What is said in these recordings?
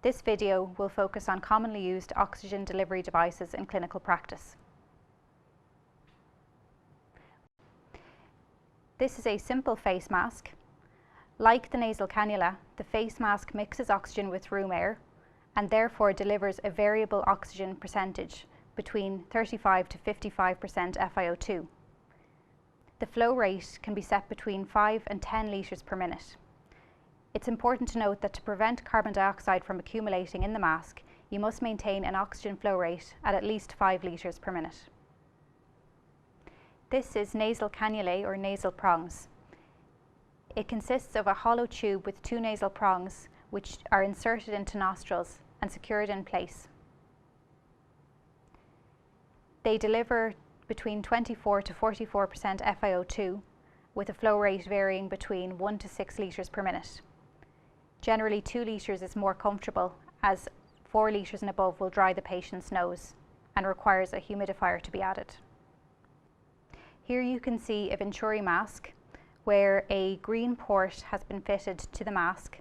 This video will focus on commonly used oxygen delivery devices in clinical practice. This is a simple face mask. Like the nasal cannula, the face mask mixes oxygen with room air and therefore delivers a variable oxygen percentage between 35 to 55% FiO2. The flow rate can be set between 5 and 10 litres per minute. It's important to note that to prevent carbon dioxide from accumulating in the mask, you must maintain an oxygen flow rate at least 5 litres per minute. This is nasal cannulae or nasal prongs. It consists of a hollow tube with 2 nasal prongs which are inserted into nostrils and secured in place. They deliver between 24 to 44% FiO2 with a flow rate varying between 1 to 6 litres per minute. Generally 2 litres is more comfortable, as 4 litres and above will dry the patient's nose and requires a humidifier to be added. Here you can see a Venturi mask where a green port has been fitted to the mask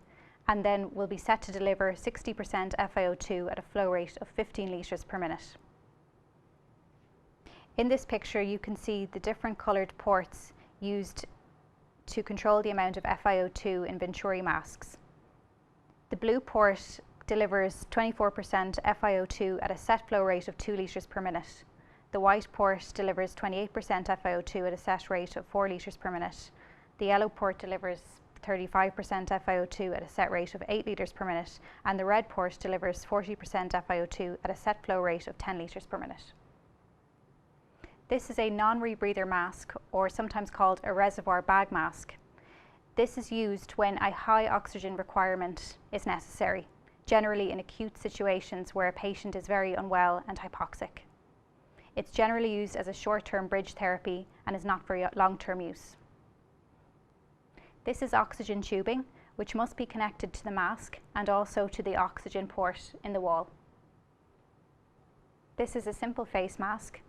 and then will be set to deliver 60% FiO2 at a flow rate of 15 litres per minute. In this picture you can see the different coloured ports used to control the amount of FiO2 in Venturi masks. The blue port delivers 24% FiO2 at a set flow rate of 2 litres per minute. The white port delivers 28% FiO2 at a set rate of 4 litres per minute. The yellow port delivers 35% FiO2 at a set rate of 8 litres per minute, and the red port delivers 40% FiO2 at a set flow rate of 10 litres per minute. This is a non-rebreather mask, or sometimes called a reservoir bag mask. This is used when a high oxygen requirement is necessary, generally in acute situations where a patient is very unwell and hypoxic. It's generally used as a short-term bridge therapy and is not for long-term use. This is oxygen tubing, which must be connected to the mask and also to the oxygen port in the wall. This is a simple face mask,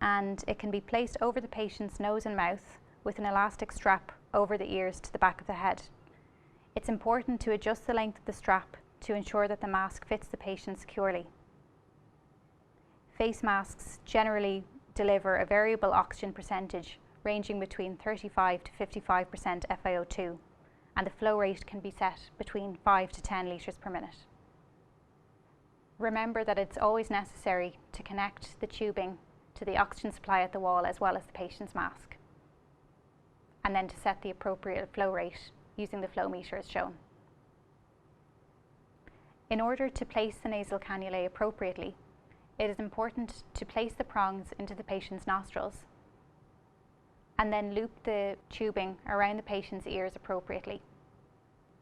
and it can be placed over the patient's nose and mouth with an elastic strap over the ears to the back of the head. It's important to adjust the length of the strap to ensure that the mask fits the patient securely. Face masks generally deliver a variable oxygen percentage ranging between 35 to 55% FiO2, and the flow rate can be set between 5 to 10 litres per minute. Remember that it's always necessary to connect the tubing to the oxygen supply at the wall as well as the patient's mask, and then to set the appropriate flow rate using the flow meter as shown. In order to place the nasal cannulae appropriately, it is important to place the prongs into the patient's nostrils and then loop the tubing around the patient's ears appropriately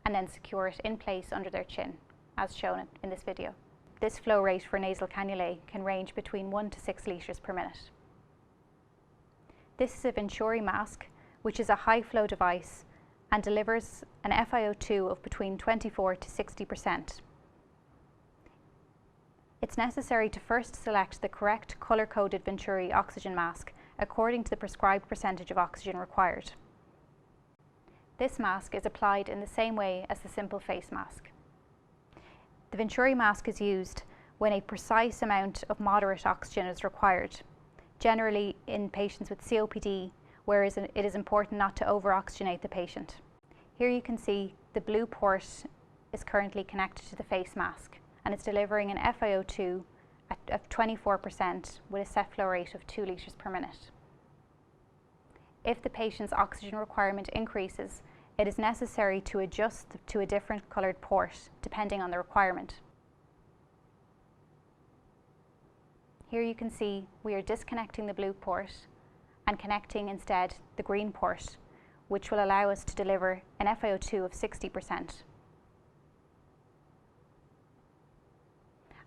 and then secure it in place under their chin, as shown in this video. This flow rate for nasal cannulae can range between 1 to 6 litres per minute. This is a Venturi mask, which is a high flow device and delivers an FiO2 of between 24 to 60%. It's necessary to first select the correct colour-coded Venturi oxygen mask according to the prescribed percentage of oxygen required. This mask is applied in the same way as the simple face mask. The Venturi mask is used when a precise amount of moderate oxygen is required, generally in patients with COPD, where it is important not to over-oxygenate the patient. Here you can see the blue port is currently connected to the face mask, and it's delivering an FiO2 at 24% with a set flow rate of 2 litres per minute. If the patient's oxygen requirement increases, it is necessary to adjust to a different coloured port depending on the requirement. Here you can see we are disconnecting the blue port and connecting instead the green port, which will allow us to deliver an FiO2 of 60%.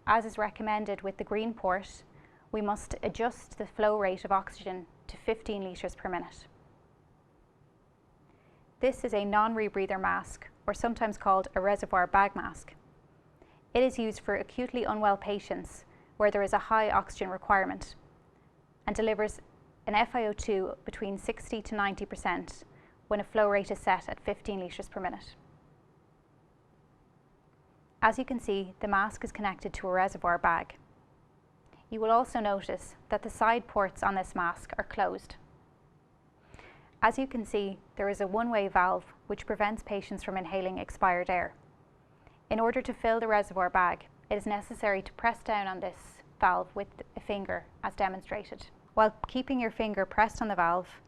As is recommended with the green port, we must adjust the flow rate of oxygen to 15 litres per minute. This is a non-rebreather mask, or sometimes called a reservoir bag mask. It is used for acutely unwell patients where there is a high oxygen requirement and delivers an FiO2 between 60 to 90% when a flow rate is set at 15 litres per minute. As you can see, the mask is connected to a reservoir bag. You will also notice that the side ports on this mask are closed. As you can see, there is a one-way valve which prevents patients from inhaling expired air. In order to fill the reservoir bag, it is necessary to press down on this valve with a finger, as demonstrated. While keeping your finger pressed on the valve,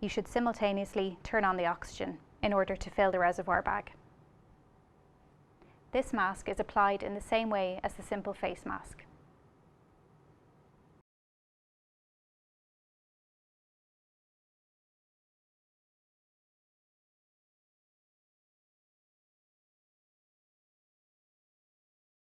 you should simultaneously turn on the oxygen in order to fill the reservoir bag. This mask is applied in the same way as the simple face mask.